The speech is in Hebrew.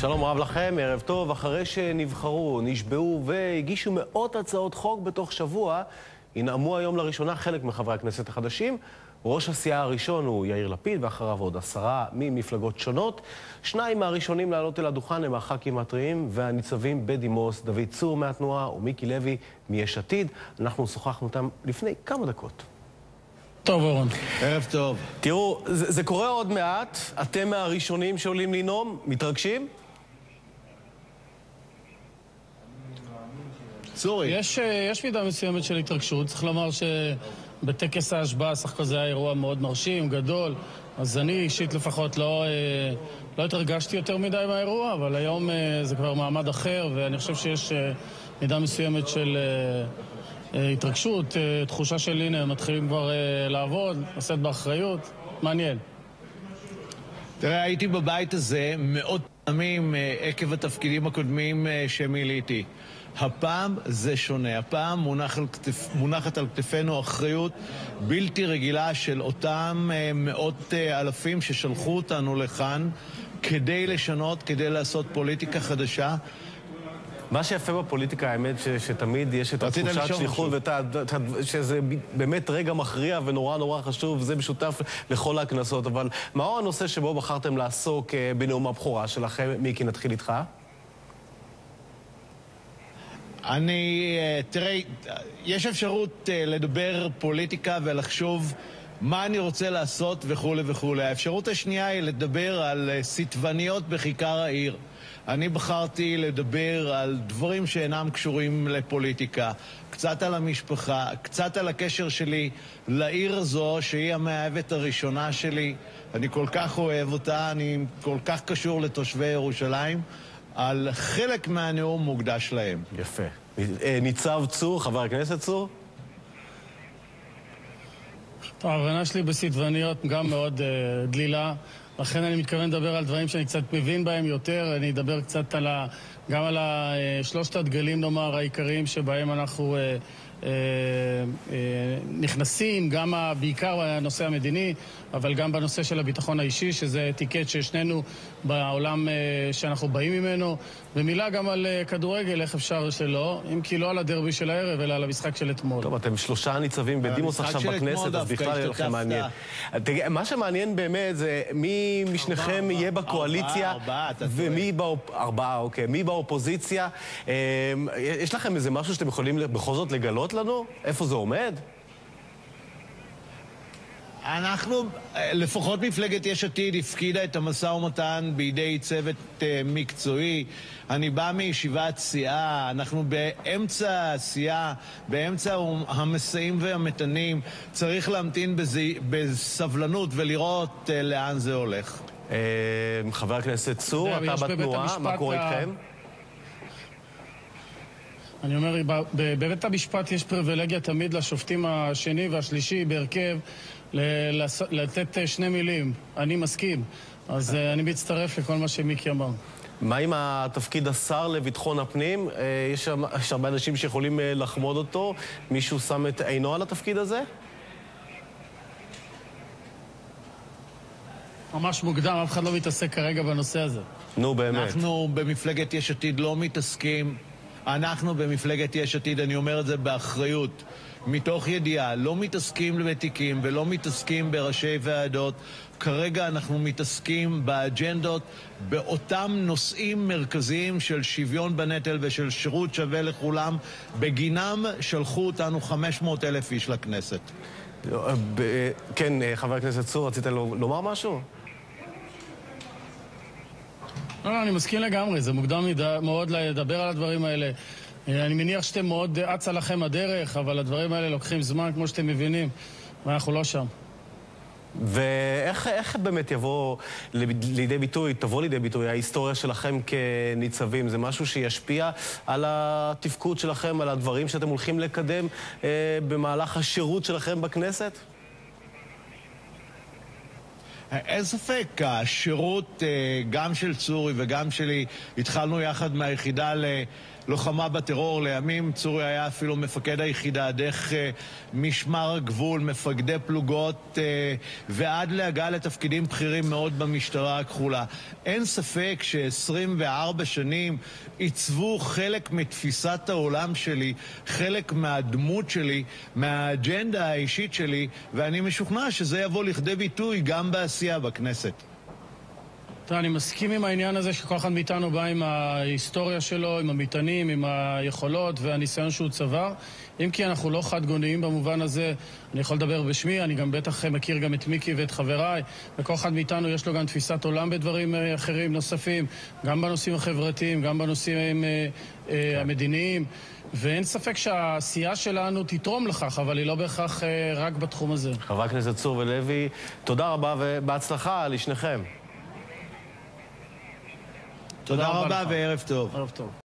שלום רב לכם, ערב טוב. אחרי שנבחרו, נשבעו והגישו מאות הצעות חוק בתוך שבוע, ינאמו היום לראשונה חלק מחברי הכנסת החדשים. ראש הסיעה הראשון הוא יאיר לפיד, ואחריו עוד 10 ממפלגות שונות. 2 מהראשונים לעלות אל הדוכן הם הח"כים הטריים והניצבים בדימוס דוד צור מהתנועה ומיקי לוי מיש עתיד. אנחנו שוחחנו אותם לפני כמה דקות. טוב, אורן. ערב טוב. תראו, זה קורה עוד מעט. אתם מהראשונים שעולים לנאום, מתרגשים? צורי. יש מידה מסוימת של התרגשות. צריך לומר שבטקס ההשבעה סך הכל זה היה אירוע מאוד מרשים, גדול. אז אני אישית לפחות לא התרגשתי יותר מדי מהאירוע, אבל היום זה כבר מעמד אחר, ואני חושב שיש מידה מסוימת של התרגשות, תחושה של הנה, מתחילים כבר לעבוד, לשאת באחריות. מעניין. תראה, הייתי בבית הזה מאות פעמים עקב התפקידים הקודמים שמילאתי. הפעם זה שונה. הפעם מונחת על כתפינו אחריות בלתי רגילה של אותם מאות אלפים ששלחו אותנו לכאן כדי לשנות, כדי לעשות פוליטיקה חדשה. מה שיפה בפוליטיקה, האמת, שתמיד יש את התחושת שליחות, שזה באמת רגע מכריע ונורא נורא חשוב, זה משותף לכל הכנסות. אבל מהו הנושא שבו בחרתם לעסוק בנאום הבכורה שלכם? מיקי, נתחיל איתך. תראה, יש אפשרות לדבר פוליטיקה ולחשוב מה אני רוצה לעשות וכו' וכו'. האפשרות השנייה היא לדבר על סטבניות בכיכר העיר. אני בחרתי לדבר על דברים שאינם קשורים לפוליטיקה, קצת על המשפחה, קצת על הקשר שלי לעיר הזו, שהיא המאהבת הראשונה שלי. אני כל כך אוהב אותה, אני כל כך קשור לתושבי ירושלים. על חלק מהנאום מוקדש להם. יפה. ניצב צור, חבר הכנסת צור? ההבנה שלי בסטבניות גם מאוד דלילה. לכן אני מתכוון לדבר על דברים שאני קצת מבין בהם יותר. אני אדבר קצת גם על שלושת הדגלים, נאמר, העיקריים שבהם אנחנו נכנסים, גם בעיקר בנושא המדיני, אבל גם בנושא של הביטחון האישי, שזה אתיקט ששנינו בעולם שאנחנו באים ממנו. ומילה גם על כדורגל, איך אפשר שלא, אם כי לא על הדרבי של הערב, אלא על המשחק של אתמול. טוב, אתם 3 ניצבים בדימוס עכשיו בכנסת, אז בכלל יהיה לכם מעניין. מה שמעניין באמת זה מי משניכם יהיה בקואליציה, מי באופוזיציה. יש לכם איזה משהו שאתם יכולים בכל זאת לגלות לנו? איפה זה עומד? אנחנו, לפחות מפלגת יש עתיד, הפקידה את המשא ומתן בידי צוות מקצועי. אני בא מישיבת סיעה, אנחנו באמצע הסיעה, באמצע המסעים והמתנים. צריך להמתין בסבלנות ולראות לאן זה הולך. חבר הכנסת צור, אתה בתנועה, מה קורה איתכם? אני אומר, בבית המשפט יש פריבילגיה תמיד לשופטים השני והשלישי בהרכב לתת 2 מילים. אני מסכים. אז אני מצטרף לכל מה שמיקי אמר. מה עם התפקיד השר לביטחון הפנים? יש הרבה אנשים שיכולים לחמוד אותו. מישהו שם את עינו על התפקיד הזה? ממש מוקדם, אף אחד לא מתעסק כרגע בנושא הזה. נו, באמת. אנחנו במפלגת יש עתיד לא מתעסקים. אנחנו במפלגת יש עתיד, אני אומר את זה באחריות, מתוך ידיעה, לא מתעסקים בתיקים ולא מתעסקים בראשי ועדות. כרגע אנחנו מתעסקים באג'נדות, באותם נושאים מרכזיים של שוויון בנטל ושל שירות שווה לכולם. בגינם שלחו אותנו 500,000 איש לכנסת. כן, חבר הכנסת צור, רצית לומר משהו? לא, אני מסכים לגמרי, זה מוקדם מאוד לדבר על הדברים האלה. אני מניח שאתם מאוד אצה לכם הדרך, אבל הדברים האלה לוקחים זמן, כמו שאתם מבינים, ואנחנו לא שם. ואיך באמת תבוא לידי ביטוי ההיסטוריה שלכם כניצבים? זה משהו שישפיע על התפקוד שלכם, על הדברים שאתם הולכים לקדם במהלך השירות שלכם בכנסת? אין ספק, השירות גם של צורי וגם שלי, התחלנו יחד מהיחידה לוחמה בטרור. לימים צורי היה אפילו מפקד היחידה, דרך משמר הגבול, מפקדי פלוגות, ועד להגעה לתפקידים בכירים מאוד במשטרה הכחולה. אין ספק ש24 שנים עיצבו חלק מתפיסת העולם שלי, חלק מהדמות שלי, מהאג'נדה האישית שלי, ואני משוכנע שזה יבוא לכדי ביטוי גם בעשייה בכנסת. אני מסכים עם העניין הזה שכל אחד מאיתנו בא עם ההיסטוריה שלו, עם המטענים, עם היכולות והניסיון שהוא צבר. אם כי אנחנו לא חד גוניים במובן הזה, אני יכול לדבר בשמי, אני גם בטח מכיר גם את מיקי ואת חבריי, וכל אחד מאיתנו יש לו גם תפיסת עולם בדברים אחרים נוספים, גם בנושאים החברתיים, גם בנושאים המדיניים, ואין ספק שהעשייה שלנו תתרום לכך, אבל היא לא בהכרח רק בתחום הזה. חברי הכנסת צור ולוי, תודה רבה ובהצלחה לשניכם. תודה רבה וערב טוב. ערב טוב.